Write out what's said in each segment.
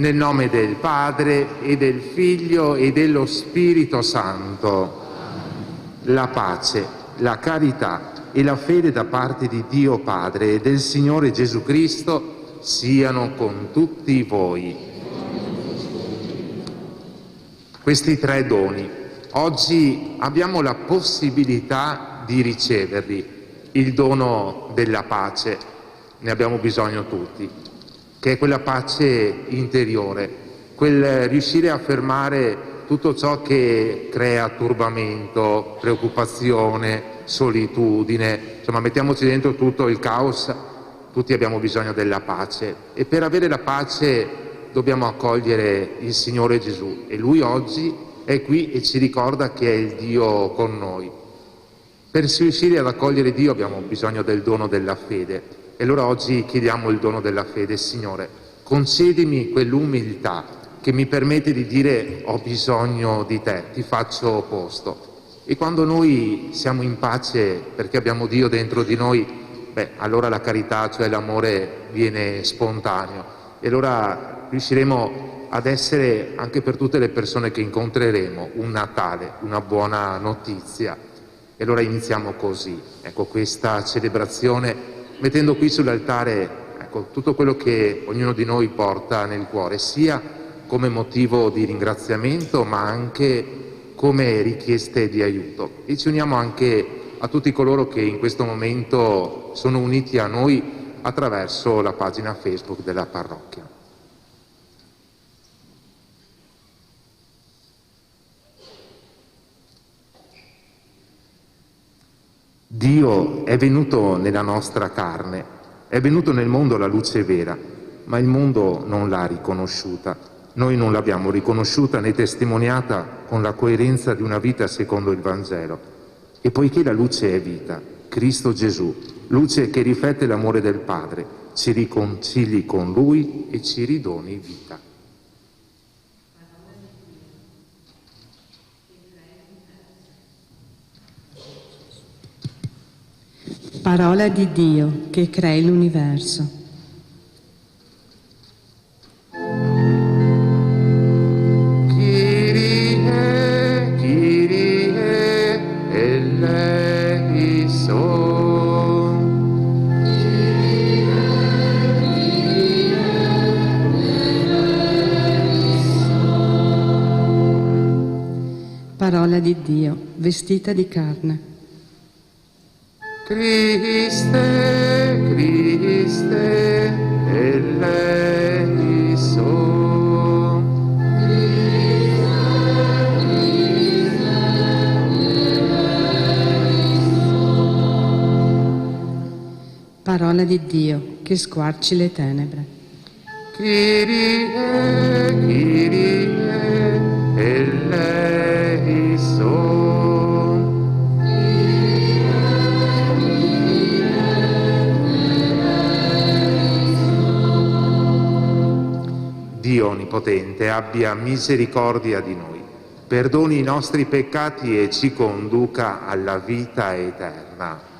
Nel nome del Padre e del Figlio e dello Spirito Santo. La pace, la carità e la fede da parte di Dio Padre e del Signore Gesù Cristo siano con tutti voi. Questi tre doni, oggi abbiamo la possibilità di riceverli. Il dono della pace, ne abbiamo bisogno tutti, che è quella pace interiore, quel riuscire a fermare tutto ciò che crea turbamento, preoccupazione, solitudine, insomma mettiamoci dentro tutto il caos, tutti abbiamo bisogno della pace e per avere la pace dobbiamo accogliere il Signore Gesù e Lui oggi è qui e ci ricorda che è il Dio con noi. Per riuscire ad accogliere Dio abbiamo bisogno del dono della fede. E allora oggi chiediamo il dono della fede. Signore, concedimi quell'umiltà che mi permette di dire ho bisogno di te, ti faccio posto. E quando noi siamo in pace perché abbiamo Dio dentro di noi, allora la carità, cioè l'amore, viene spontaneo. E allora riusciremo ad essere, anche per tutte le persone che incontreremo, un Natale, una buona notizia. E allora iniziamo così, ecco, questa celebrazione mettendo qui sull'altare tutto quello che ognuno di noi porta nel cuore, sia come motivo di ringraziamento ma anche come richieste di aiuto. E ci uniamo anche a tutti coloro che in questo momento sono uniti a noi attraverso la pagina Facebook della parrocchia. Dio è venuto nella nostra carne, è venuto nel mondo la luce vera, ma il mondo non l'ha riconosciuta. Noi non l'abbiamo riconosciuta né testimoniata con la coerenza di una vita secondo il Vangelo. E poiché la luce è vita, Cristo Gesù, luce che riflette l'amore del Padre, ci riconcili con Lui e ci ridoni vita. Parola di Dio che crei l'universo. Kyrie, Kyrie, eleison. Parola di Dio vestita di carne. Christe, Christe, eleison. Parola di Dio che squarci le tenebre. Kyrie, Kyrie, eleison. Dio Onnipotente abbia misericordia di noi, perdoni i nostri peccati e ci conduca alla vita eterna.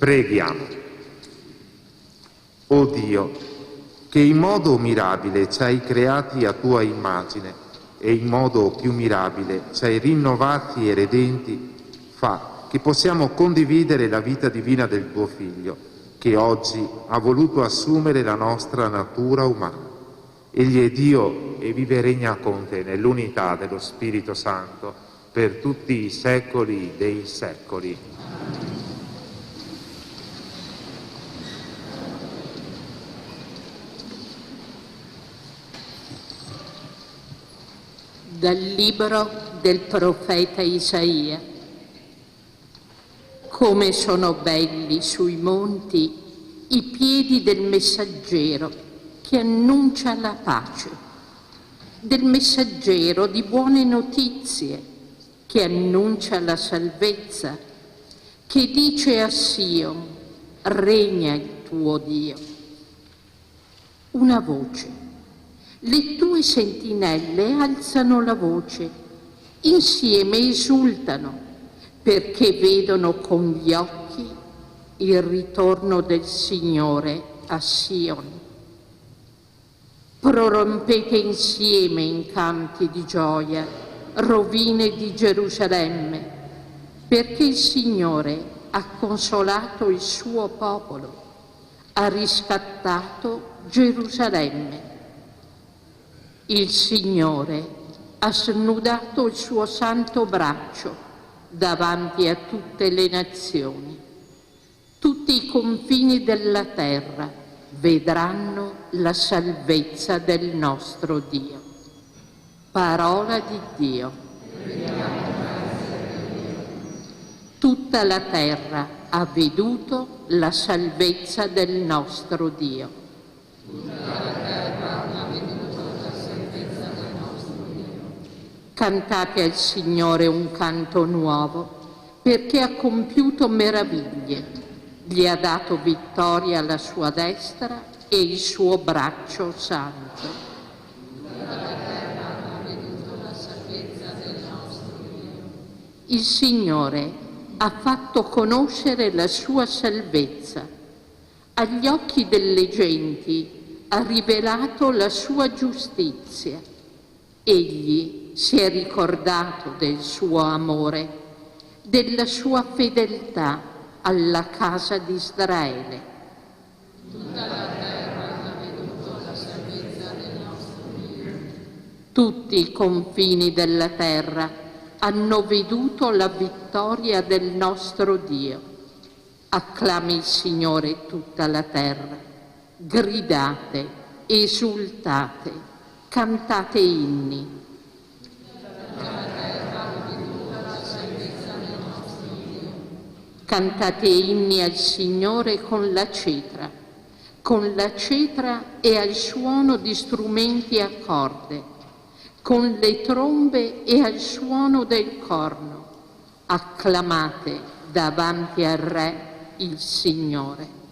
Preghiamo. O Dio, che in modo mirabile ci hai creati a tua immagine e in modo più mirabile ci hai rinnovati e redenti, fa che possiamo condividere la vita divina del tuo Figlio, che oggi ha voluto assumere la nostra natura umana. Egli è Dio e vive e regna con te nell'unità dello Spirito Santo per tutti i secoli dei secoli. Dal libro del profeta Isaia. Come sono belli sui monti i piedi del messaggero che annuncia la pace, del messaggero di buone notizie che annuncia la salvezza, che dice a Sion: regna il tuo Dio. Una voce. Le tue sentinelle alzano la voce, insieme esultano, perché vedono con gli occhi il ritorno del Signore a Sion. Prorompete insieme in canti di gioia, rovine di Gerusalemme, perché il Signore ha consolato il suo popolo, ha riscattato Gerusalemme. Il Signore ha snudato il suo santo braccio davanti a tutte le nazioni. Tutti i confini della terra vedranno la salvezza del nostro Dio. Parola di Dio. Tutta la terra ha veduto la salvezza del nostro Dio. Cantate al Signore un canto nuovo, perché ha compiuto meraviglie, gli ha dato vittoria alla sua destra e il suo braccio santo. Il Signore ha fatto conoscere la sua salvezza, agli occhi delle genti ha rivelato la sua giustizia. Egli si è ricordato del suo amore, della sua fedeltà alla casa di Israele. Tutta la terra ha veduto la salvezza del nostro Dio. Tutti i confini della terra hanno veduto la vittoria del nostro Dio. Acclami il Signore tutta la terra, gridate, esultate, cantate inni. Cantate inni al Signore con la cetra e al suono di strumenti a corde, con le trombe e al suono del corno. Acclamate davanti al Re il Signore.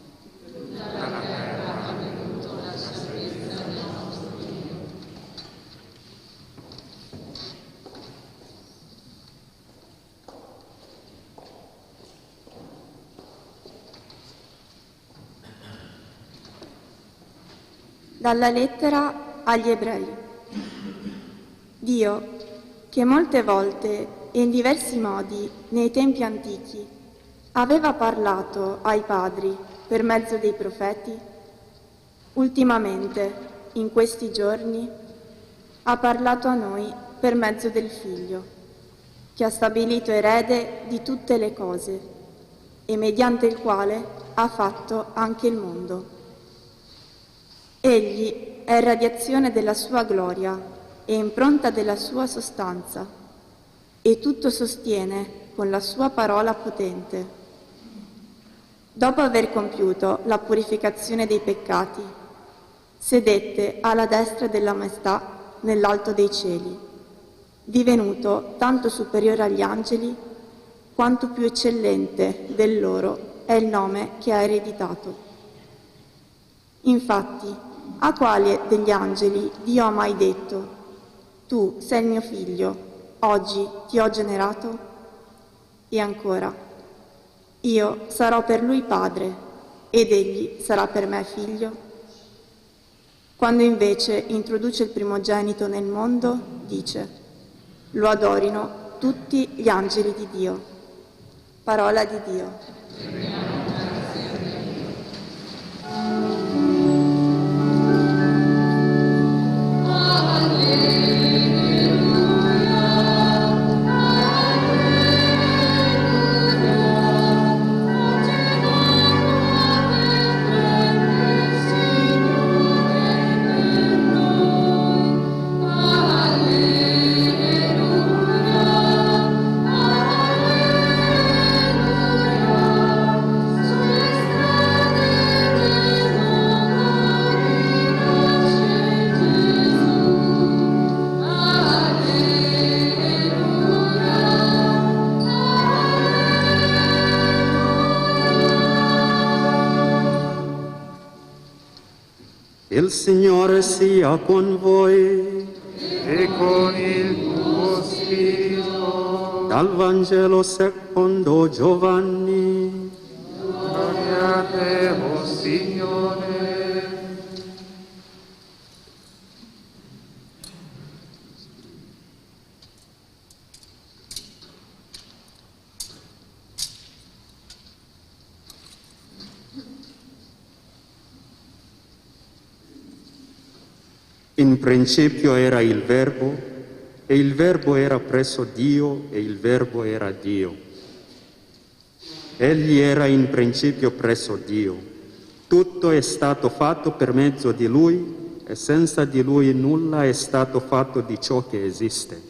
Dalla lettera agli Ebrei. Dio, che molte volte e in diversi modi nei tempi antichi aveva parlato ai padri per mezzo dei profeti, ultimamente, in questi giorni, ha parlato a noi per mezzo del Figlio, che ha stabilito erede di tutte le cose e mediante il quale ha fatto anche il mondo. Egli è radiazione della sua gloria e impronta della sua sostanza, e tutto sostiene con la sua parola potente. Dopo aver compiuto la purificazione dei peccati, sedette alla destra della maestà nell'alto dei cieli, divenuto tanto superiore agli angeli, quanto più eccellente del loro è il nome che ha ereditato. Infatti, a quale degli angeli Dio ha mai detto: tu sei il mio figlio, oggi ti ho generato? E ancora, Io sarò per lui padre ed egli sarà per me figlio. Quando invece introduce il primogenito nel mondo, dice: lo adorino tutti gli angeli di Dio. Parola di Dio. Il Signore sia con voi e con il tuo spirito. dal Vangelo secondo Giovanni. Gloria a te, o Signore. In principio era il Verbo, e il Verbo era presso Dio, e il Verbo era Dio. Egli era in principio presso Dio. Tutto è stato fatto per mezzo di Lui, e senza di Lui nulla è stato fatto di ciò che esiste.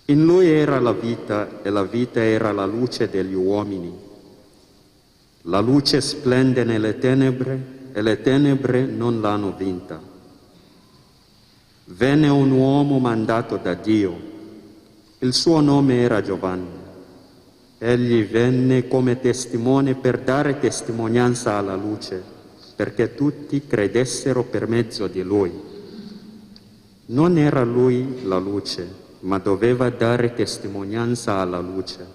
In Lui era la vita, e la vita era la luce degli uomini. La luce splende nelle tenebre, e le tenebre non l'hanno vinta. Venne un uomo mandato da Dio. Il suo nome era Giovanni. Egli venne come testimone per dare testimonianza alla luce, perché tutti credessero per mezzo di lui. Non era lui la luce, ma doveva dare testimonianza alla luce.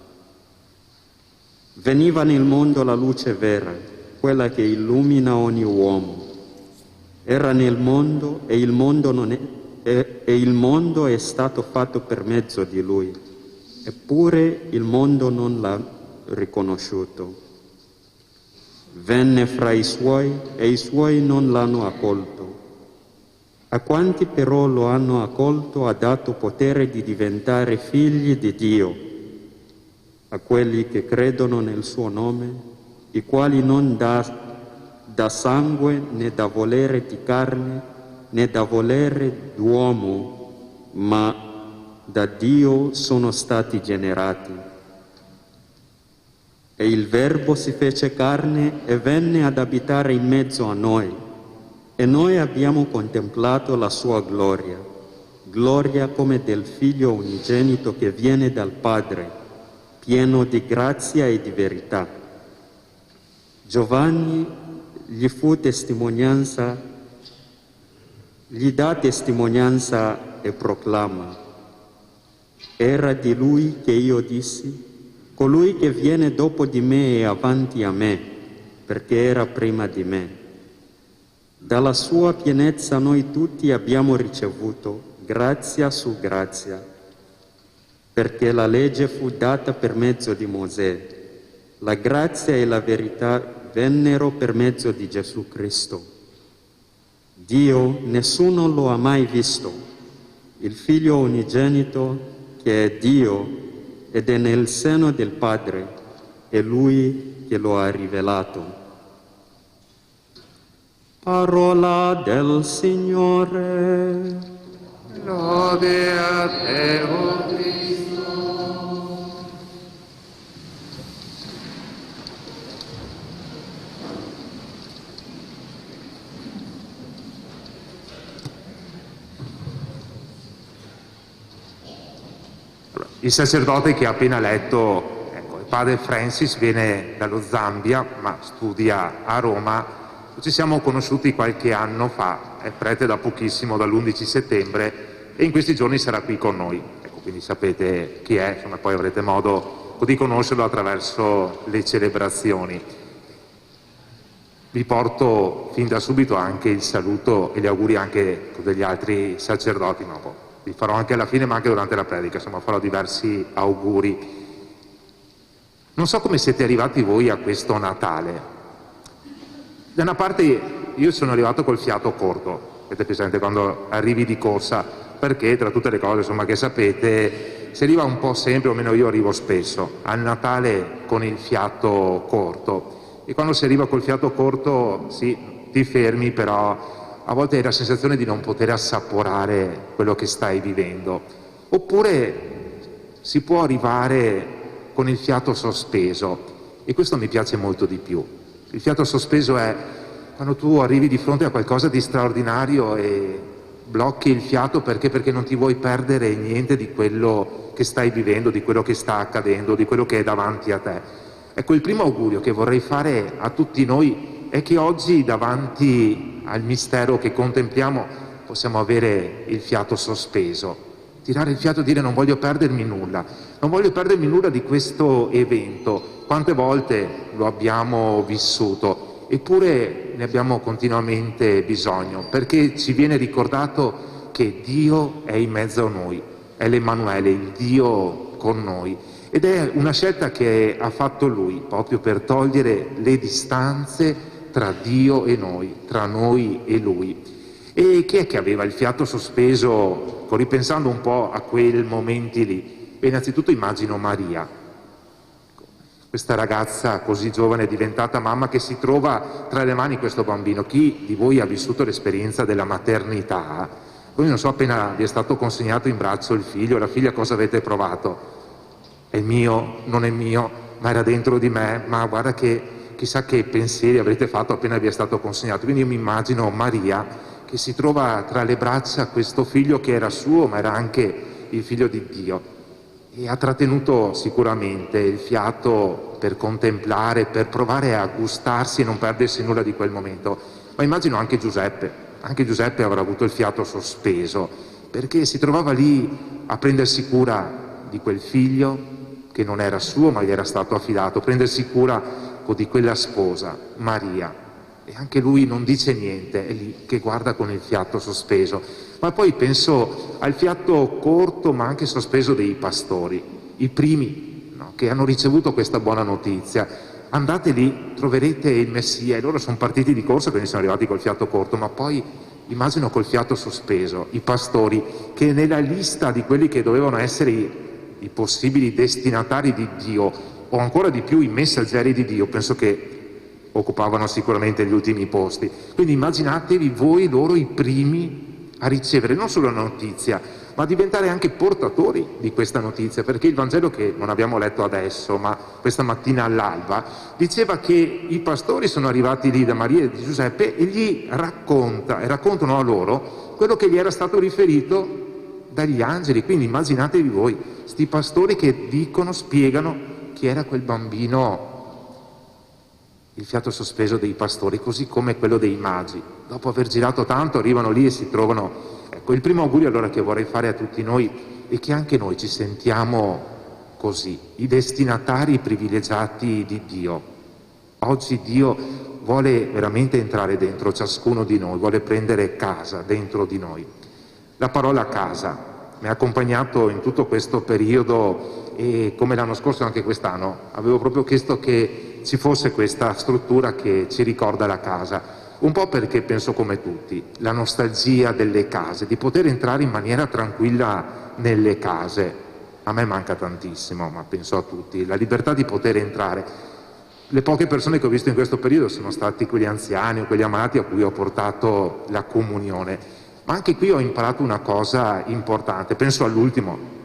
Veniva nel mondo la luce vera, quella che illumina ogni uomo. Era nel mondo e il mondo è stato fatto per mezzo di lui, eppure il mondo non l'ha riconosciuto. Venne fra i suoi e i suoi non l'hanno accolto. A quanti però lo hanno accolto ha dato potere di diventare figli di Dio, a quelli che credono nel suo nome, i quali non da sangue né da volere di carne né da volere d'uomo, ma da Dio sono stati generati. E il Verbo si fece carne e venne ad abitare in mezzo a noi, e noi abbiamo contemplato la sua gloria, gloria come del Figlio unigenito che viene dal Padre, pieno di grazia e di verità. Giovanni gli dà testimonianza e proclama: era di lui che io dissi: colui che viene dopo di me è avanti a me, perché era prima di me. Dalla sua pienezza noi tutti abbiamo ricevuto grazia su grazia, perché la legge fu data per mezzo di Mosè, la grazia e la verità vennero per mezzo di Gesù Cristo. Dio nessuno lo ha mai visto, il Figlio unigenito che è Dio ed è nel seno del Padre, è Lui che lo ha rivelato. Parola del Signore. Lode a te, o Cristo. Il sacerdote che ha appena letto, il padre Francis, viene dallo Zambia, ma studia a Roma. Ci siamo conosciuti qualche anno fa, è prete da pochissimo, dall'11 settembre, e in questi giorni sarà qui con noi. Quindi sapete chi è, insomma, poi avrete modo di conoscerlo attraverso le celebrazioni. Vi porto fin da subito anche il saluto e gli auguri anche degli altri sacerdoti, ma poi li farò anche alla fine, ma anche durante la predica, insomma farò diversi auguri. Non so come siete arrivati voi a questo Natale. Da una parte io sono arrivato col fiato corto, avete presente quando arrivi di corsa, perché tra tutte le cose insomma, che sapete si arriva un po' sempre, o almeno io arrivo spesso, al Natale con il fiato corto. E quando si arriva col fiato corto, sì, ti fermi, però a volte hai la sensazione di non poter assaporare quello che stai vivendo. Oppure si può arrivare con il fiato sospeso, e questo mi piace molto di più. Il fiato sospeso è quando tu arrivi di fronte a qualcosa di straordinario e blocchi il fiato perché non ti vuoi perdere niente di quello che stai vivendo, di quello che sta accadendo, di quello che è davanti a te. Ecco, il primo augurio che vorrei fare a tutti noi è che oggi davanti al mistero che contempliamo possiamo avere il fiato sospeso, tirare il fiato e dire non voglio perdermi nulla, non voglio perdermi nulla di questo evento. Quante volte lo abbiamo vissuto, eppure ne abbiamo continuamente bisogno, perché ci viene ricordato che Dio è in mezzo a noi, è l'Emanuele, il Dio con noi. Ed è una scelta che ha fatto Lui, proprio per togliere le distanze tra Dio e noi, tra noi e Lui. E chi è che aveva il fiato sospeso, ripensando un po' a quei momenti lì? Beh, innanzitutto immagino Maria, questa ragazza così giovane, diventata mamma, che si trova tra le mani questo bambino. Chi di voi ha vissuto l'esperienza della maternità? Voi non so, appena vi è stato consegnato in braccio il figlio, la figlia, cosa avete provato? È mio, non è mio, ma era dentro di me, ma guarda che chissà che pensieri avrete fatto appena vi è stato consegnato. Quindi io mi immagino Maria che si trova tra le braccia questo figlio che era suo, ma era anche il figlio di Dio. E ha trattenuto sicuramente il fiato per contemplare, per provare a gustarsi e non perdersi nulla di quel momento. Ma immagino anche Giuseppe avrà avuto il fiato sospeso, perché si trovava lì a prendersi cura di quel figlio che non era suo ma gli era stato affidato, prendersi cura di quella sposa, Maria, e anche lui non dice niente, è lì che guarda con il fiato sospeso. Ma poi penso al fiato corto ma anche sospeso dei pastori, i primi, no, che hanno ricevuto questa buona notizia. Andate lì, troverete il Messia, e loro sono partiti di corsa perché sono arrivati col fiato corto, ma poi immagino col fiato sospeso i pastori che nella lista di quelli che dovevano essere i possibili destinatari di Dio, o ancora di più i messaggeri di Dio, penso che occupavano sicuramente gli ultimi posti. Quindi immaginatevi voi loro i primi a ricevere non solo la notizia, ma a diventare anche portatori di questa notizia, perché il Vangelo, che non abbiamo letto adesso, ma questa mattina all'alba, diceva che i pastori sono arrivati lì da Maria e di Giuseppe e gli raccontano a loro quello che gli era stato riferito dagli angeli. Quindi immaginatevi voi, sti pastori che spiegano chi era quel bambino. Il fiato sospeso dei pastori, così come quello dei magi. Dopo aver girato tanto arrivano lì e si trovano. Ecco, il primo augurio allora che vorrei fare a tutti noi è che anche noi ci sentiamo così, i destinatari privilegiati di Dio. Oggi Dio vuole veramente entrare dentro ciascuno di noi, vuole prendere casa dentro di noi. La parola casa mi ha accompagnato in tutto questo periodo, e come l'anno scorso anche quest'anno avevo proprio chiesto che ci fosse questa struttura che ci ricorda la casa, un po' perché penso come tutti, la nostalgia delle case, di poter entrare in maniera tranquilla nelle case. A me manca tantissimo, ma penso a tutti, la libertà di poter entrare. Le poche persone che ho visto in questo periodo sono stati quegli anziani o quegli amati a cui ho portato la comunione. Ma anche qui ho imparato una cosa importante, penso all'ultimo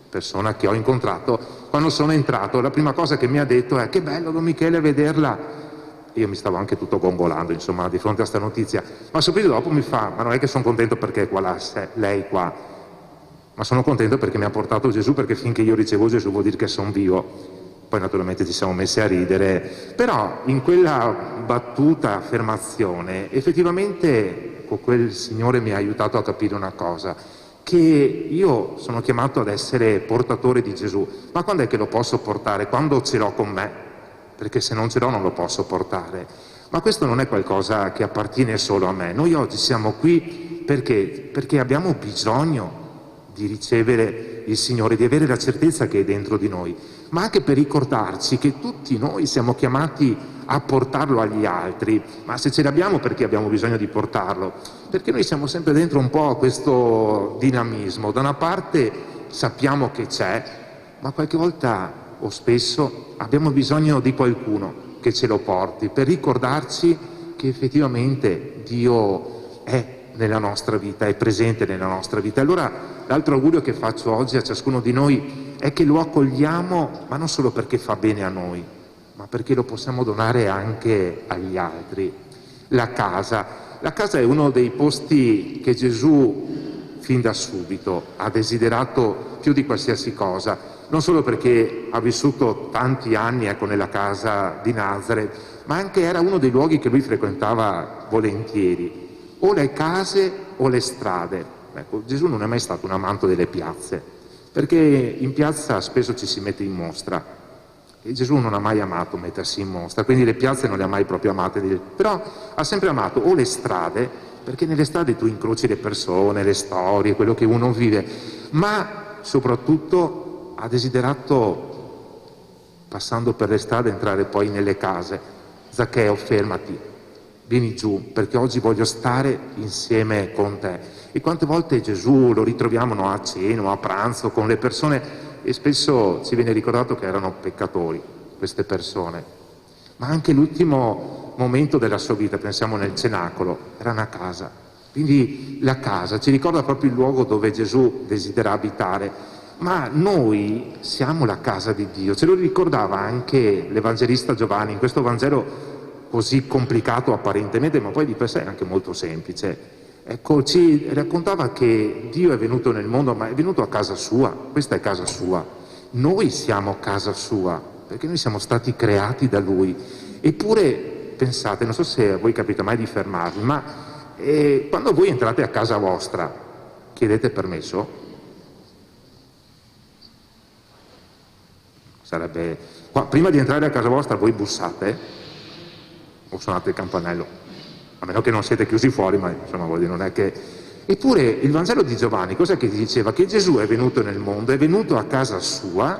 persona che ho incontrato. Quando sono entrato, la prima cosa che mi ha detto è: che bello Don Michele vederla. Io mi stavo anche tutto gongolando, insomma, di fronte a sta notizia, ma subito dopo mi fa: ma non è che sono contento perché è qua lei qua, ma sono contento perché mi ha portato Gesù, perché finché io ricevo Gesù vuol dire che sono vivo. Poi naturalmente ci siamo messi a ridere, però in quella battuta affermazione effettivamente quel Signore mi ha aiutato a capire una cosa, che io sono chiamato ad essere portatore di Gesù. Ma quando è che lo posso portare? Quando ce l'ho con me, perché se non ce l'ho non lo posso portare. Ma questo non è qualcosa che appartiene solo a me. Noi oggi siamo qui perché abbiamo bisogno di ricevere il Signore, di avere la certezza che è dentro di noi, ma anche per ricordarci che tutti noi siamo chiamati a portarlo agli altri. Ma se ce l'abbiamo, perché abbiamo bisogno di portarlo? Perché noi siamo sempre dentro un po' a questo dinamismo. Da una parte sappiamo che c'è, ma qualche volta o spesso abbiamo bisogno di qualcuno che ce lo porti, per ricordarci che effettivamente Dio è nella nostra vita, è presente nella nostra vita. Allora l'altro augurio che faccio oggi a ciascuno di noi è che lo accogliamo, ma non solo perché fa bene a noi, ma perché lo possiamo donare anche agli altri. La casa è uno dei posti che Gesù fin da subito ha desiderato più di qualsiasi cosa, non solo perché ha vissuto tanti anni nella casa di Nazareth, ma anche era uno dei luoghi che lui frequentava volentieri, o le case o le strade. Ecco, Gesù non è mai stato un amante delle piazze, perché in piazza spesso ci si mette in mostra, e Gesù non ha mai amato mettersi in mostra, quindi le piazze non le ha mai proprio amate, però ha sempre amato o le strade, perché nelle strade tu incroci le persone, le storie, quello che uno vive, ma soprattutto ha desiderato, passando per le strade, entrare poi nelle case. Zaccheo, fermati, vieni giù, perché oggi voglio stare insieme con te. E quante volte Gesù lo ritroviamo a cena o a pranzo con le persone, e spesso ci viene ricordato che erano peccatori queste persone. Ma anche l'ultimo momento della sua vita, pensiamo nel cenacolo, era una casa. Quindi la casa ci ricorda proprio il luogo dove Gesù desidera abitare. Ma noi siamo la casa di Dio, ce lo ricordava anche l'Evangelista Giovanni in questo Vangelo così complicato apparentemente, ma poi di per sé è anche molto semplice. Ecco, ci raccontava che Dio è venuto nel mondo, ma è venuto a casa sua, questa è casa sua. Noi siamo casa sua, perché noi siamo stati creati da Lui. Eppure, pensate, non so se a voi capita mai di fermarvi, ma quando voi entrate a casa vostra, chiedete permesso? Prima di entrare a casa vostra voi bussate o suonate il campanello, a meno che non siete chiusi fuori, ma insomma vuol dire, non è che... Eppure il Vangelo di Giovanni cos'è che diceva? Che Gesù è venuto nel mondo, è venuto a casa sua,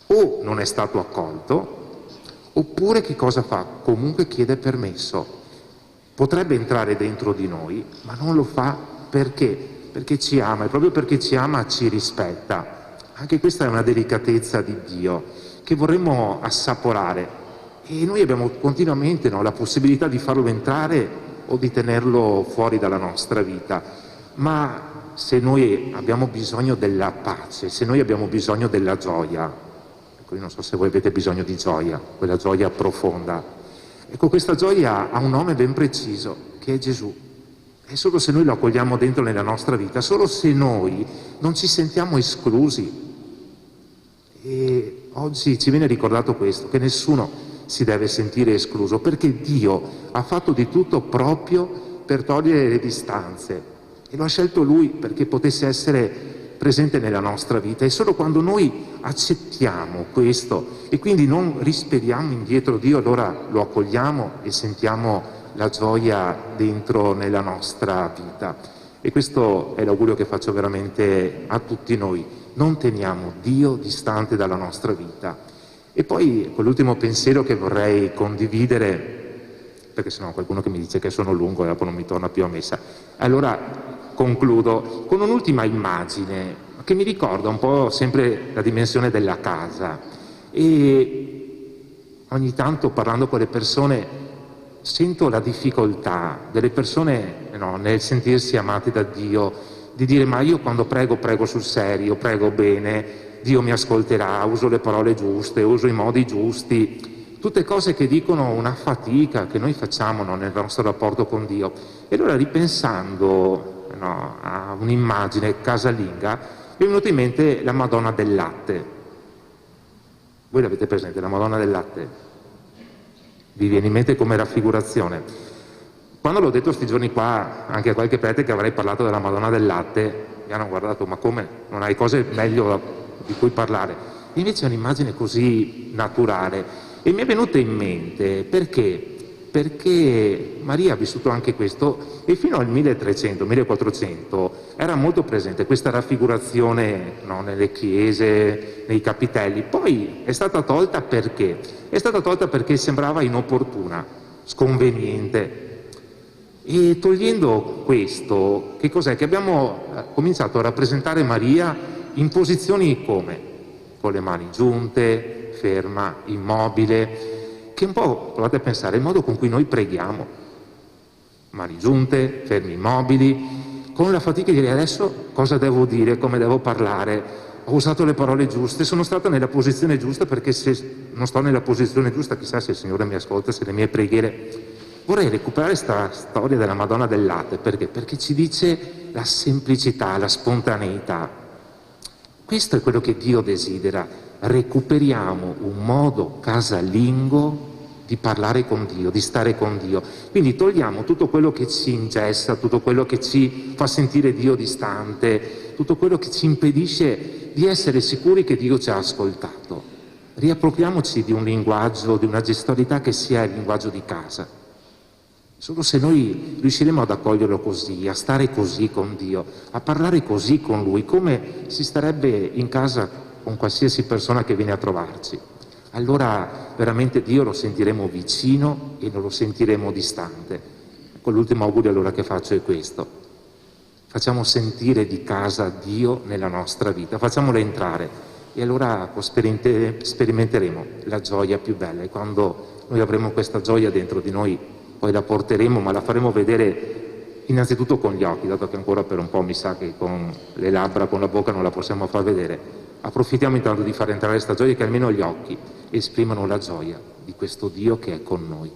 o non è stato accolto, oppure che cosa fa? Comunque chiede permesso. Potrebbe entrare dentro di noi, ma non lo fa perché? Perché ci ama, e proprio perché ci ama ci rispetta. Anche questa è una delicatezza di Dio che vorremmo assaporare, e noi abbiamo continuamente la possibilità di farlo entrare o di tenerlo fuori dalla nostra vita. Ma se noi abbiamo bisogno della pace, se noi abbiamo bisogno della gioia, ecco, io non so se voi avete bisogno di gioia, quella gioia profonda, ecco, questa gioia ha un nome ben preciso, che è Gesù. E solo se noi lo accogliamo dentro nella nostra vita, solo se noi non ci sentiamo esclusi. E oggi ci viene ricordato questo, che nessuno si deve sentire escluso, perché Dio ha fatto di tutto proprio per togliere le distanze, e lo ha scelto Lui perché potesse essere presente nella nostra vita. E solo quando noi accettiamo questo e quindi non rispediamo indietro Dio, allora lo accogliamo e sentiamo la gioia dentro nella nostra vita. E questo è l'augurio che faccio veramente a tutti noi. Non teniamo Dio distante dalla nostra vita. E poi quell'ultimo pensiero che vorrei condividere, perché sennò qualcuno che mi dice che sono lungo e dopo non mi torna più a messa. Allora concludo con un'ultima immagine che mi ricorda un po' sempre la dimensione della casa. E ogni tanto, parlando con le persone, sento la difficoltà delle persone nel sentirsi amate da Dio, di dire: ma io quando prego sul serio, prego bene, Dio mi ascolterà, uso le parole giuste, uso i modi giusti, tutte cose che dicono una fatica che noi facciamo nel nostro rapporto con Dio. E allora, ripensando a un'immagine casalinga, mi è venuta in mente la Madonna del Latte. Voi l'avete presente, la Madonna del Latte? Vi viene in mente come raffigurazione? Quando l'ho detto sti giorni qua, anche a qualche prete che avrei parlato della Madonna del Latte, mi hanno guardato, ma come? Non hai cose meglio di cui parlare? Invece è un'immagine così naturale e mi è venuta in mente perché Maria ha vissuto anche questo e fino al 1300-1400 era molto presente questa raffigurazione, no, nelle chiese, nei capitelli. Poi è stata tolta perché? È stata tolta perché sembrava inopportuna, sconveniente. E togliendo questo, che cos'è? Che abbiamo cominciato a rappresentare Maria in posizioni come? Con le mani giunte, ferma, immobile, che un po', provate a pensare, il modo con cui noi preghiamo. Mani giunte, fermi immobili, con la fatica di dire adesso cosa devo dire, come devo parlare, ho usato le parole giuste, sono stata nella posizione giusta, perché se non sto nella posizione giusta, chissà se il Signore mi ascolta, se le mie preghiere... Vorrei recuperare questa storia della Madonna del Latte, perché? Perché ci dice la semplicità, la spontaneità. Questo è quello che Dio desidera. Recuperiamo un modo casalingo di parlare con Dio, di stare con Dio. Quindi togliamo tutto quello che ci ingessa, tutto quello che ci fa sentire Dio distante, tutto quello che ci impedisce di essere sicuri che Dio ci ha ascoltato. Riappropriamoci di un linguaggio, di una gestualità che sia il linguaggio di casa. Solo se noi riusciremo ad accoglierlo così, a stare così con Dio, a parlare così con Lui, come si starebbe in casa con qualsiasi persona che viene a trovarci, allora veramente Dio lo sentiremo vicino e non lo sentiremo distante. Ecco, l'ultimo augurio allora che faccio è questo. Facciamo sentire di casa Dio nella nostra vita, facciamolo entrare e allora sperimenteremo la gioia più bella e quando noi avremo questa gioia dentro di noi poi la porteremo, ma la faremo vedere innanzitutto con gli occhi, dato che ancora per un po' mi sa che con le labbra, con la bocca non la possiamo far vedere. Approfittiamo intanto di far entrare questa gioia, che almeno gli occhi esprimano la gioia di questo Dio che è con noi.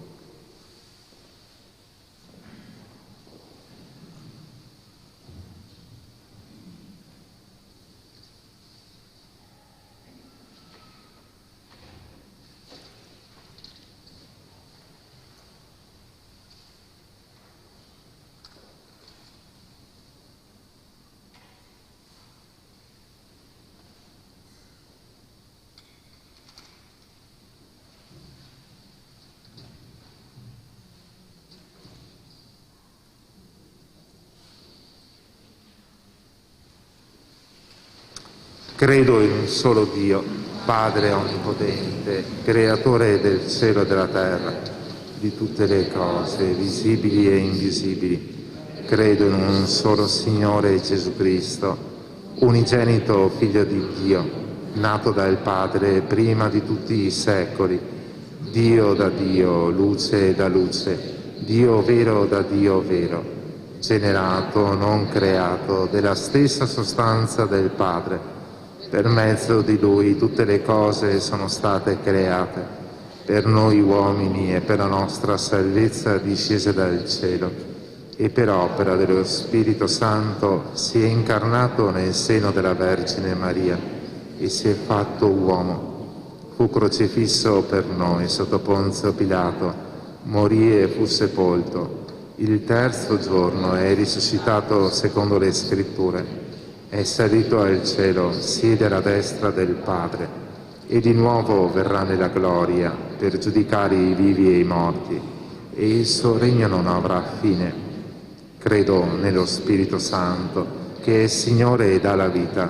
Credo in un solo Dio, Padre Onnipotente, Creatore del cielo e della terra, di tutte le cose, visibili e invisibili. Credo in un solo Signore Gesù Cristo, unigenito Figlio di Dio, nato dal Padre prima di tutti i secoli, Dio da Dio, luce da luce, Dio vero da Dio vero, generato, non creato, della stessa sostanza del Padre. Per mezzo di Lui tutte le cose sono state create, per noi uomini e per la nostra salvezza discese dal cielo, e per opera dello Spirito Santo si è incarnato nel seno della Vergine Maria e si è fatto uomo. Fu crocifisso per noi sotto Ponzio Pilato, morì e fu sepolto. Il terzo giorno è risuscitato secondo le Scritture. È salito al cielo, siede alla destra del Padre e di nuovo verrà nella gloria per giudicare i vivi e i morti e il suo regno non avrà fine. Credo nello Spirito Santo che è Signore e dà la vita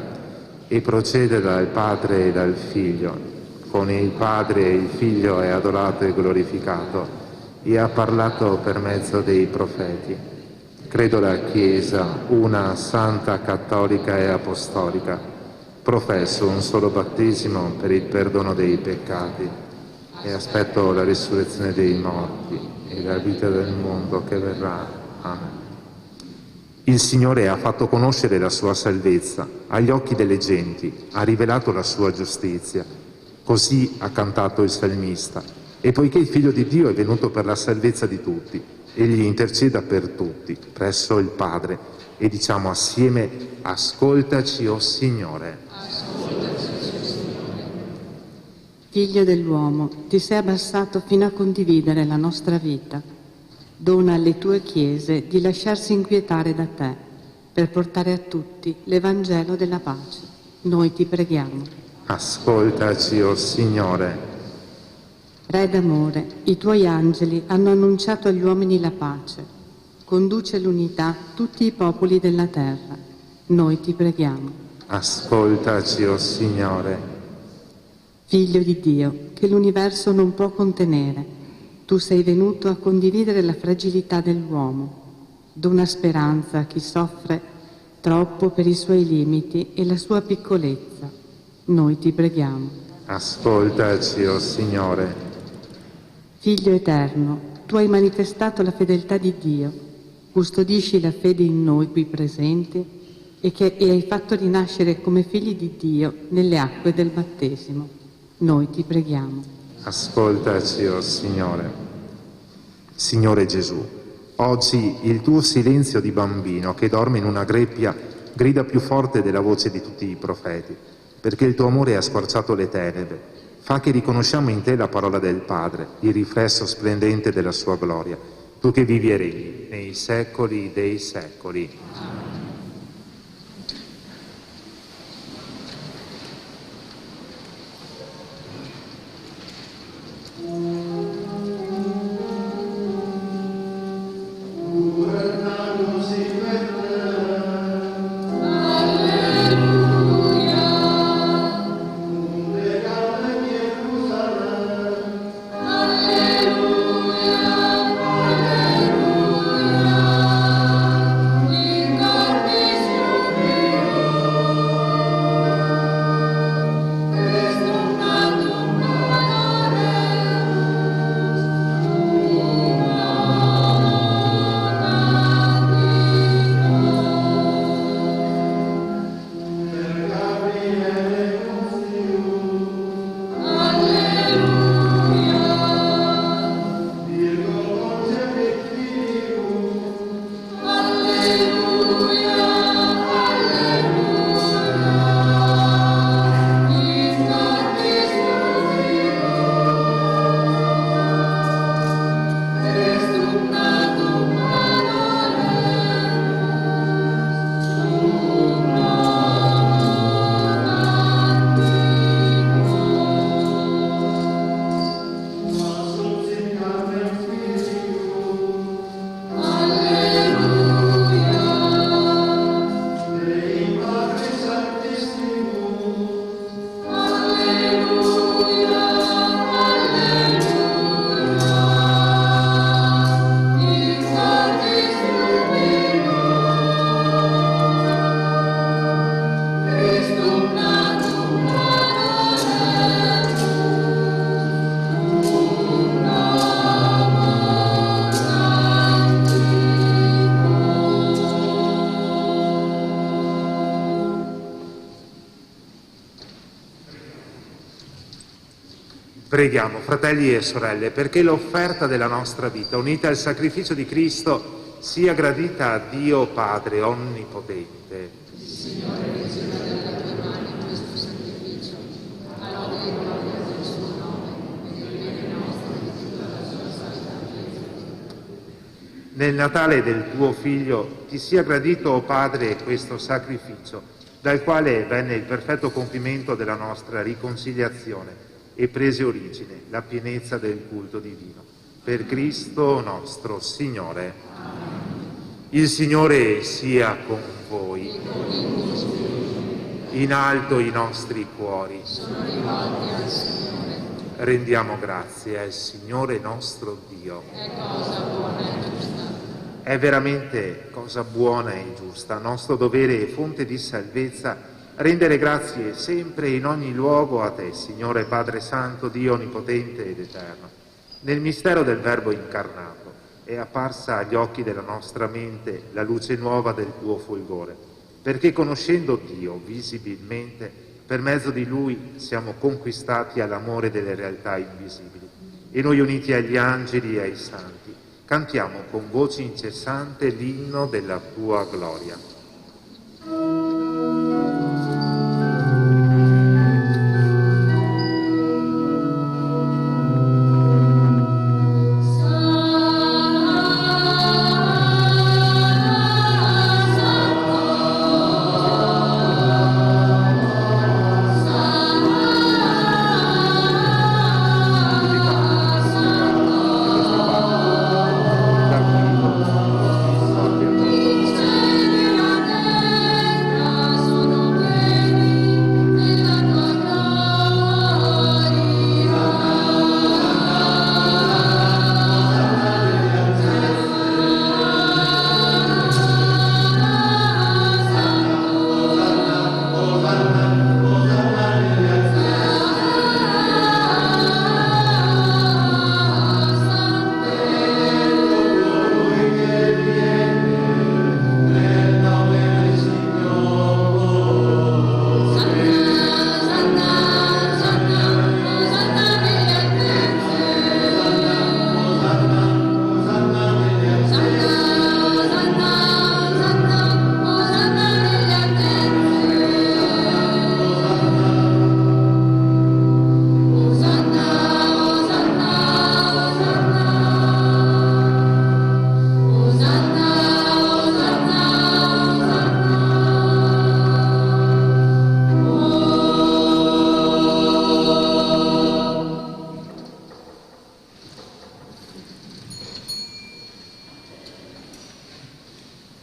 e procede dal Padre e dal Figlio. Con il Padre e il Figlio è adorato e glorificato e ha parlato per mezzo dei profeti. Credo la Chiesa, una santa, cattolica e apostolica. Professo un solo battesimo per il perdono dei peccati e aspetto la risurrezione dei morti e la vita del mondo che verrà. Amen. Il Signore ha fatto conoscere la sua salvezza agli occhi delle genti, ha rivelato la sua giustizia. Così ha cantato il salmista. E poiché il Figlio di Dio è venuto per la salvezza di tutti, egli interceda per tutti presso il Padre e diciamo assieme: ascoltaci, o Signore. Figlio dell'uomo, ti sei abbassato fino a condividere la nostra vita. Dona alle tue chiese di lasciarsi inquietare da te per portare a tutti l'Evangelo della pace. Noi ti preghiamo. Ascoltaci, o Signore. Re d'amore, i tuoi angeli hanno annunciato agli uomini la pace. Conduce all'unità tutti i popoli della terra. Noi ti preghiamo. Ascoltaci, o Signore. Figlio di Dio, che l'universo non può contenere, tu sei venuto a condividere la fragilità dell'uomo. Dona speranza a chi soffre troppo per i suoi limiti e la sua piccolezza. Noi ti preghiamo. Ascoltaci, o Signore. Figlio eterno, tu hai manifestato la fedeltà di Dio, custodisci la fede in noi qui presenti e hai fatto rinascere come figli di Dio nelle acque del battesimo. Noi ti preghiamo. Ascoltaci, o Signore. Signore Gesù, oggi il tuo silenzio di bambino che dorme in una greppia grida più forte della voce di tutti i profeti, perché il tuo amore ha squarciato le tenebre. Fa che riconosciamo in te la parola del Padre, il riflesso splendente della sua gloria, tu che vivi e regni nei secoli dei secoli. Preghiamo, fratelli e sorelle, perché l'offerta della nostra vita, unita al sacrificio di Cristo, sia gradita a Dio Padre Onnipotente. Signore, riceva dalla tua mano questo sacrificio, a lode e gloria del suo nome, e del bene nostro e di tutta la sua santa Chiesa. Nel Natale del tuo Figlio ti sia gradito, o Padre, questo sacrificio, dal quale venne il perfetto compimento della nostra riconciliazione e prese origine la pienezza del culto divino. Per Cristo nostro Signore. Il Signore sia con voi. In alto i nostri cuori. Sono rivolti al Signore. Rendiamo grazie al Signore nostro Dio. È cosa buona e giusta. È veramente cosa buona e giusta, nostro dovere e fonte di salvezza, rendere grazie sempre e in ogni luogo a te, Signore Padre Santo, Dio Onnipotente ed Eterno. Nel mistero del Verbo incarnato è apparsa agli occhi della nostra mente la luce nuova del tuo fulgore, perché conoscendo Dio visibilmente, per mezzo di Lui siamo conquistati all'amore delle realtà invisibili. E noi, uniti agli angeli e ai santi, cantiamo con voce incessante l'inno della tua gloria.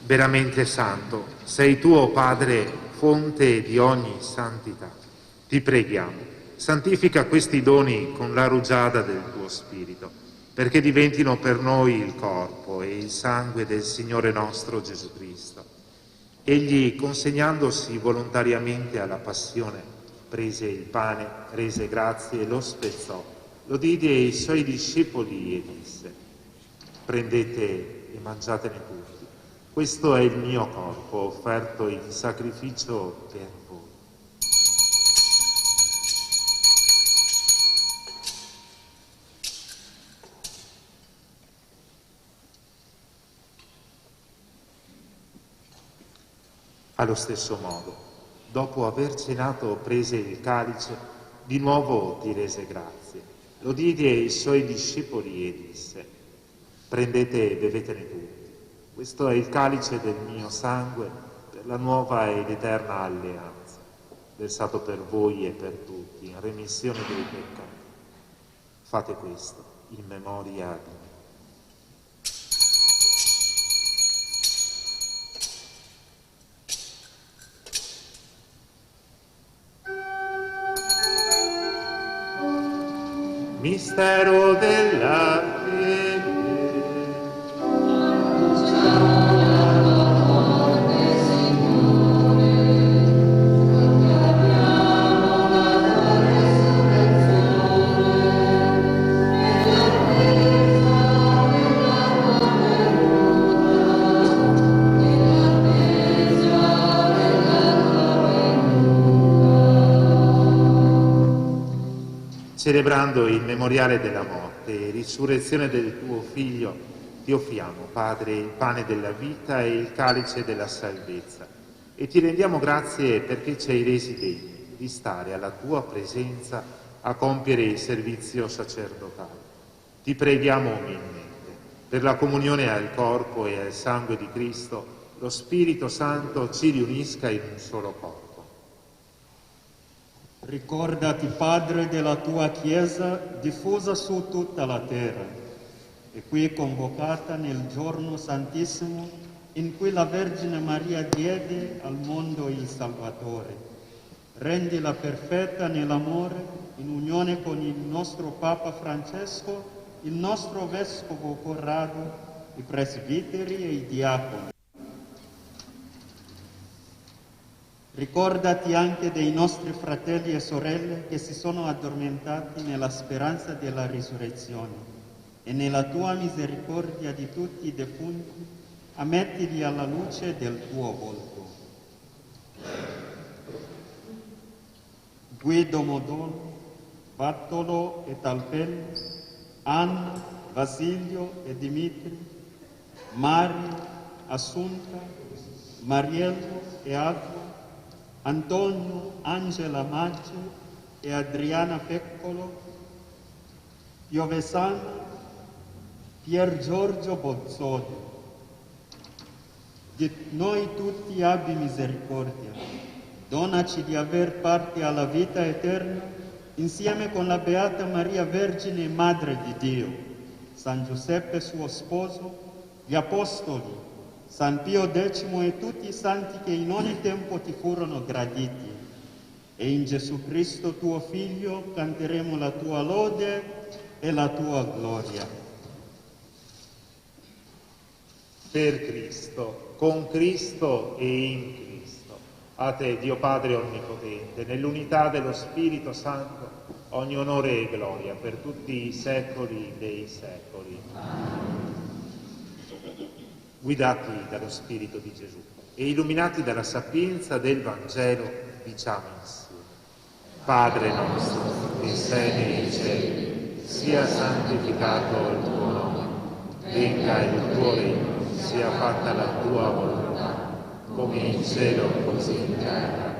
veramente santo, sei tu, o Padre, fonte di ogni santità. Ti preghiamo, santifica questi doni con la rugiada del tuo Spirito, perché diventino per noi il corpo e il sangue del Signore nostro Gesù Cristo. Egli, consegnandosi volontariamente alla passione, prese il pane, rese grazie e lo spezzò, lo diede ai suoi discepoli e disse: prendete e mangiatene tutti. Questo è il mio corpo offerto in sacrificio per voi. Allo stesso modo, dopo aver cenato, prese il calice, di nuovo ti rese grazie, lo diede ai suoi discepoli e disse: prendete e bevetene tutti. Questo è il calice del mio sangue per la nuova ed eterna alleanza, versato per voi e per tutti in remissione dei peccati. Fate questo in memoria di me. Mistero della fede. Celebrando il memoriale della morte e risurrezione del tuo Figlio, ti offriamo, Padre, il pane della vita e il calice della salvezza, e ti rendiamo grazie perché ci hai resi degni di stare alla tua presenza a compiere il servizio sacerdotale. Ti preghiamo umilmente, per la comunione al corpo e al sangue di Cristo, lo Spirito Santo ci riunisca in un solo corpo. Ricordati, Padre, della tua Chiesa diffusa su tutta la terra e qui convocata nel giorno santissimo in cui la Vergine Maria diede al mondo il Salvatore. Rendila perfetta nell'amore, in unione con il nostro Papa Francesco, il nostro Vescovo Corrado, i presbiteri e i diaconi. Ricordati anche dei nostri fratelli e sorelle che si sono addormentati nella speranza della risurrezione e nella tua misericordia di tutti i defunti, ammettili alla luce del tuo volto. Guido Modolo, Bartolo e Talpello, Anna, Basilio e Dimitri, Mario, Assunta, Mariello e Alfio, Antonio, Angela Maggi e Adriana Peccolo, Piovesana, Pier Giorgio Bozzoli. Di noi tutti abbi misericordia, donaci di aver parte alla vita eterna insieme con la Beata Maria Vergine e Madre di Dio, San Giuseppe suo sposo, gli Apostoli, San Pio X e tutti i santi che in ogni tempo ti furono graditi. E in Gesù Cristo tuo Figlio canteremo la tua lode e la tua gloria. Per Cristo, con Cristo e in Cristo. A te, Dio Padre Onnipotente, nell'unità dello Spirito Santo, ogni onore e gloria per tutti i secoli dei secoli. Amen. Guidati dallo Spirito di Gesù e illuminati dalla sapienza del Vangelo, diciamo insieme: Padre nostro, che sei nei cieli, sia santificato il tuo nome, venga il tuo regno, sia fatta la tua volontà, come in cielo così in terra.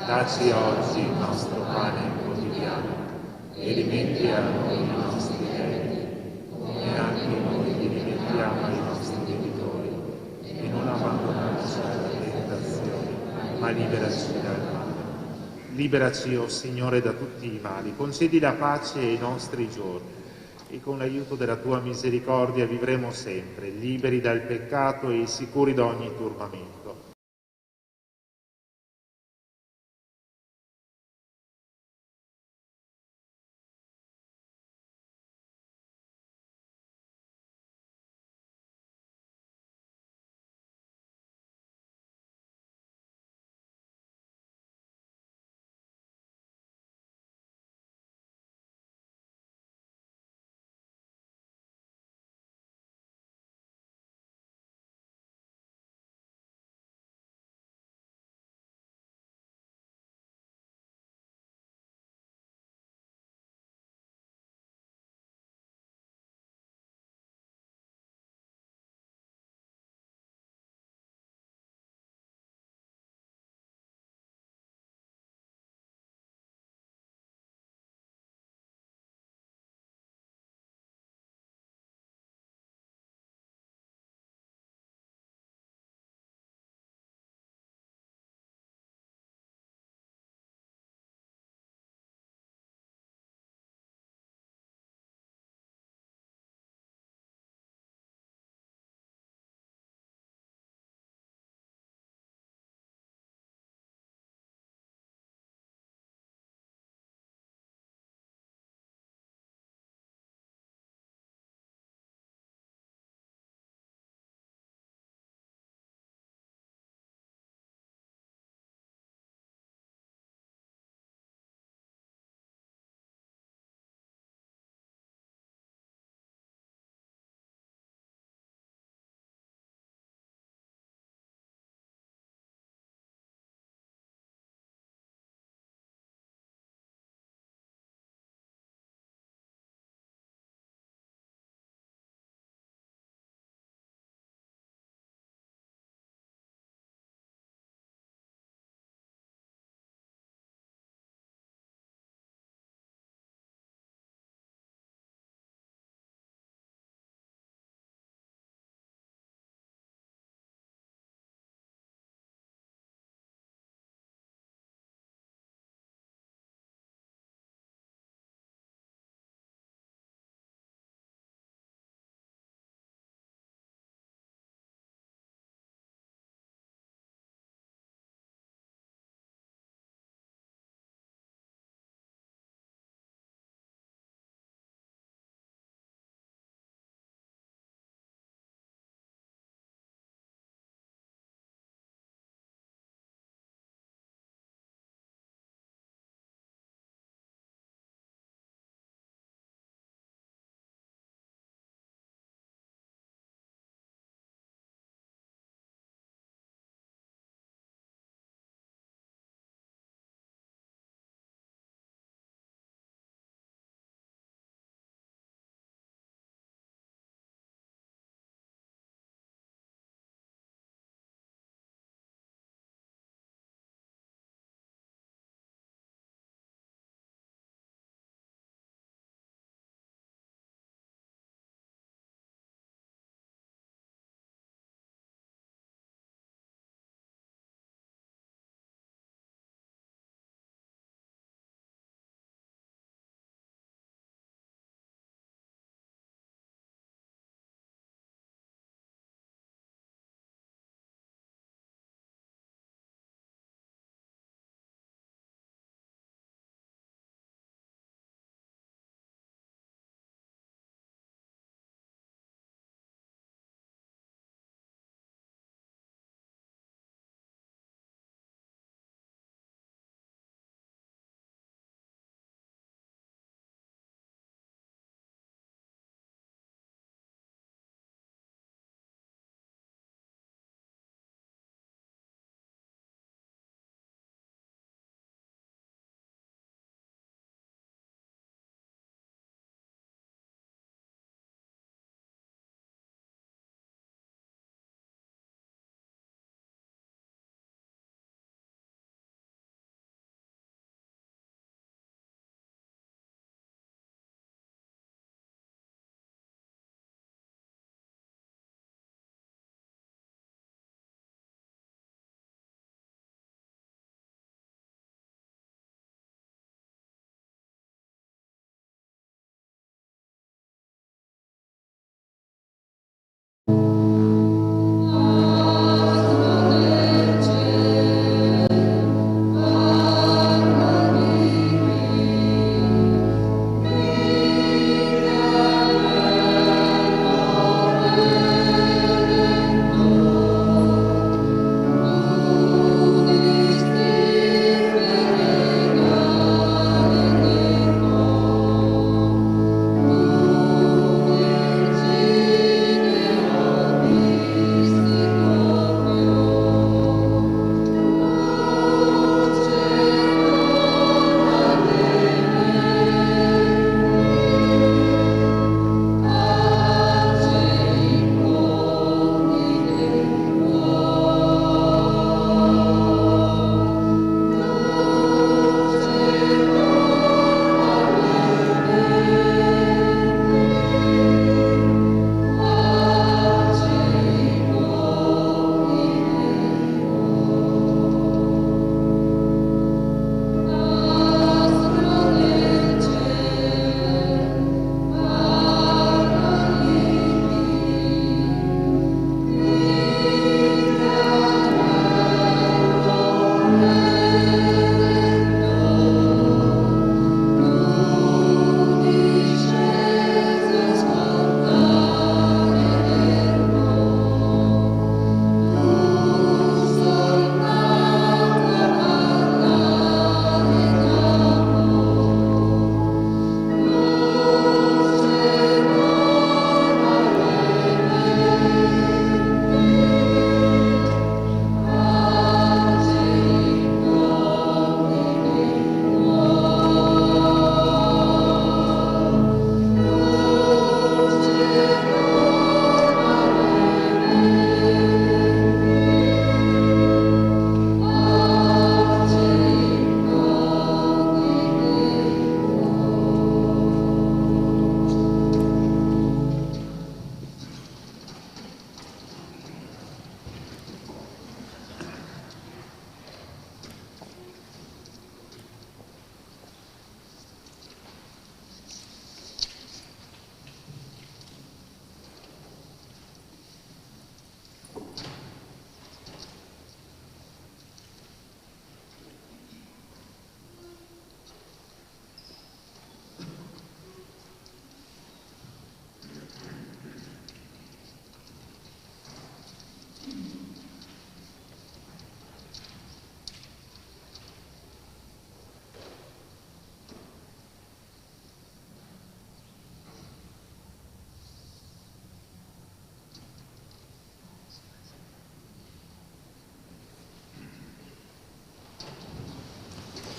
Dacci oggi il nostro pane quotidiano e rimetti a noi i nostri debiti, come anche noi li rimettiamo ai nostri debitori, e non abbandonarci alla tentazione, ma liberaci dal male. Liberaci, o Signore, da tutti i mali, concedi la pace ai nostri giorni, e con l'aiuto della tua misericordia vivremo sempre, liberi dal peccato e sicuri da ogni turbamento.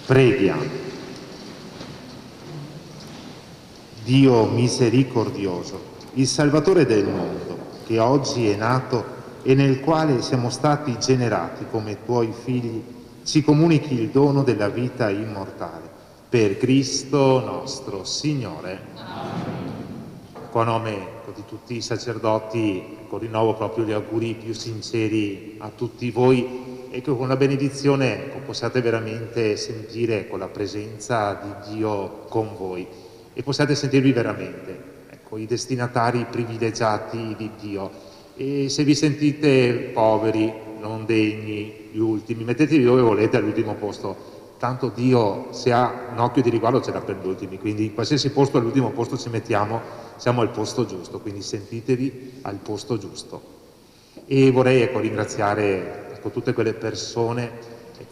Preghiamo. Dio misericordioso, il Salvatore del mondo, che oggi è nato e nel quale siamo stati generati come tuoi figli, ci comunichi il dono della vita immortale. Per Cristo nostro Signore. A nome di tutti i sacerdoti, rinnovo proprio gli auguri più sinceri a tutti voi e che con la benedizione possiate veramente sentire con la presenza di Dio con voi e possiate sentirvi veramente i destinatari privilegiati di Dio. E se vi sentite poveri, non degni, gli ultimi, mettetevi dove volete all'ultimo posto. Tanto Dio, se ha un occhio di riguardo, ce l'ha per gli ultimi, quindi in qualsiasi posto, all'ultimo posto ci mettiamo, siamo al posto giusto, quindi sentitevi al posto giusto. E vorrei ringraziare tutte quelle persone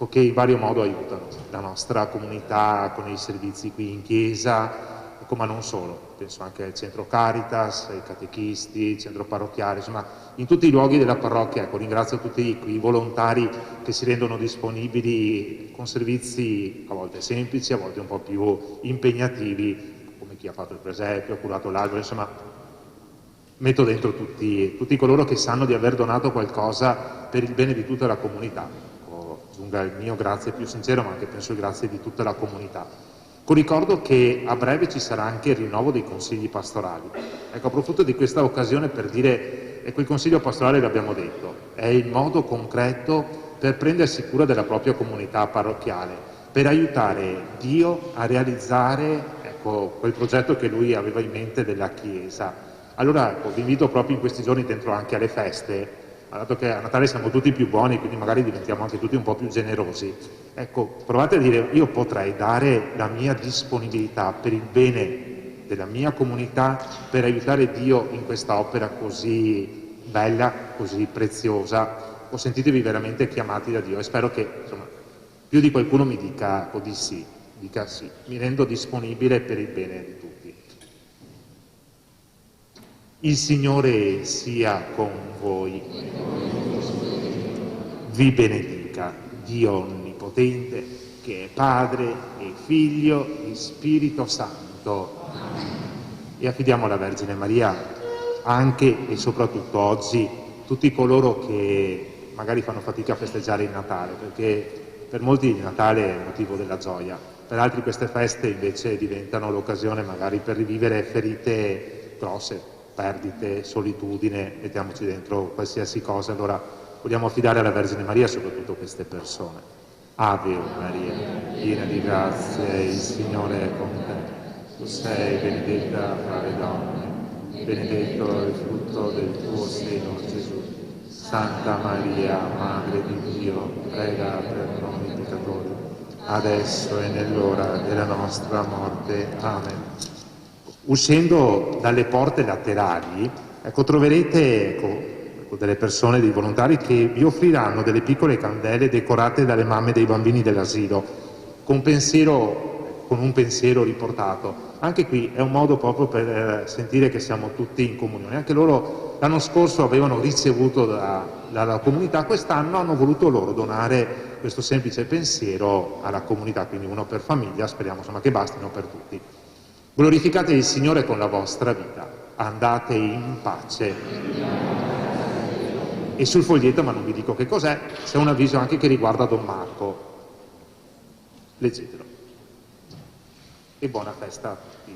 che in vario modo aiutano la nostra comunità con i servizi qui in chiesa, ma non solo, penso anche al centro Caritas, ai catechisti, il centro parrocchiale, insomma in tutti i luoghi della parrocchia. Ringrazio tutti i volontari che si rendono disponibili con servizi a volte semplici, a volte un po' più impegnativi, come chi ha fatto il presepio, ha curato l'albero, insomma metto dentro tutti coloro che sanno di aver donato qualcosa per il bene di tutta la comunità. Aggiunga il mio grazie più sincero, ma anche penso il grazie di tutta la comunità. Ricordo che a breve ci sarà anche il rinnovo dei consigli pastorali. Approfitto di questa occasione per dire che il consiglio pastorale, l'abbiamo detto, è il modo concreto per prendersi cura della propria comunità parrocchiale, per aiutare Dio a realizzare quel progetto che Lui aveva in mente della Chiesa. Allora vi invito proprio in questi giorni, dentro anche alle feste, dato che a Natale siamo tutti più buoni, quindi magari diventiamo anche tutti un po' più generosi, provate a dire: io potrei dare la mia disponibilità per il bene della mia comunità, per aiutare Dio in questa opera così bella, così preziosa. Sentitevi veramente chiamati da Dio e spero che più di qualcuno mi dica sì, mi rendo disponibile per il bene di tutti. Il Signore sia con voi. Vi benedica Dio Onnipotente, che è Padre e Figlio e Spirito Santo. E affidiamo alla Vergine Maria anche e soprattutto oggi tutti coloro che magari fanno fatica a festeggiare il Natale, perché per molti il Natale è il motivo della gioia, per altri queste feste invece diventano l'occasione magari per rivivere ferite grosse, perdite, solitudine, mettiamoci dentro qualsiasi cosa. Allora vogliamo affidare alla Vergine Maria soprattutto queste persone. Ave Maria, piena di grazia, il Signore è con te. Tu sei benedetta fra le donne, benedetto è il frutto del tuo seno, Gesù. Santa Maria, Madre di Dio, prega per noi peccatori, adesso e nell'ora della nostra morte. Amen. Uscendo dalle porte laterali, troverete delle persone, dei volontari che vi offriranno delle piccole candele decorate dalle mamme dei bambini dell'asilo, con un pensiero riportato. Anche qui è un modo proprio per sentire che siamo tutti in comunione. Anche loro l'anno scorso avevano ricevuto dalla comunità, quest'anno hanno voluto loro donare questo semplice pensiero alla comunità, quindi uno per famiglia, speriamo che bastino per tutti. Glorificate il Signore con la vostra vita, andate in pace. E sul foglietto, ma non vi dico che cos'è, c'è un avviso anche che riguarda Don Marco. Leggetelo. E buona festa a tutti.